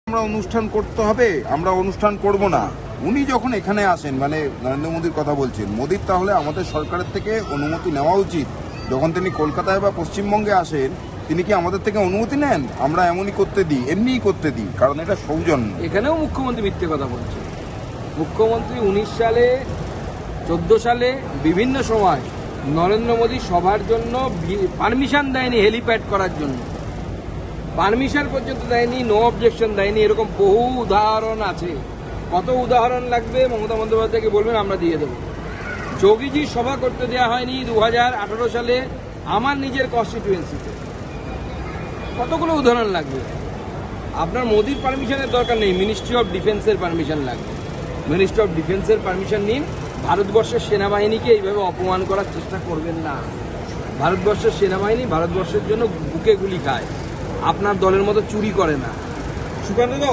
আমরা অনুষ্ঠান করতে হবে, আমরা অনুষ্ঠান করব না। উনি যখন এখানে আসেন, মানে নরেন্দ্র মোদীর কথা বলছেন, মোদীর তাহলে আমাদের সরকারের থেকে অনুমতি নেওয়া উচিত। যখন তিনি কলকাতায় বা পশ্চিমবঙ্গে আসেন, তিনি কি আমাদের থেকে অনুমতি নেন? আমরা এমনই করতে দিই, এমনিই করতে দিই, কারণ এটা সৌজন্য। এখানেও মুখ্যমন্ত্রী মিথ্যে কথা বলছে। মুখ্যমন্ত্রী 19 সালে 14 সালে বিভিন্ন সময় নরেন্দ্র মোদী সভার জন্য পারমিশন দেয়নি, হেলিপ্যাড করার জন্য পারমিশন পর্যন্ত দেয়নি, নো অবজেকশন দেয়নি। এরকম বহু উদাহরণ আছে। কত উদাহরণ লাগবে মমতা বন্দ্যোপাধ্যায়কে বলবেন, আমরা দিয়ে দেবো। যোগীজি সভা করতে দেওয়া হয়নি 2018 সালে আমার নিজের কনস্টিটিউয়েন্সিতে। কতগুলো উদাহরণ লাগবে। আপনার মোদির পারমিশনের দরকার নেই, মিনিস্ট্রি অফ ডিফেন্সের পারমিশন লাগবে। মিনিস্ট্রি অফ ডিফেন্সের পারমিশন নিন। ভারতবর্ষের সেনাবাহিনীকে এইভাবে অপমান করার চেষ্টা করবেন না। ভারতবর্ষের সেনাবাহিনী ভারতবর্ষের জন্য বুকে গুলি খায়, আপনার দলের মতো চুরি করে না। সুকান্ত দা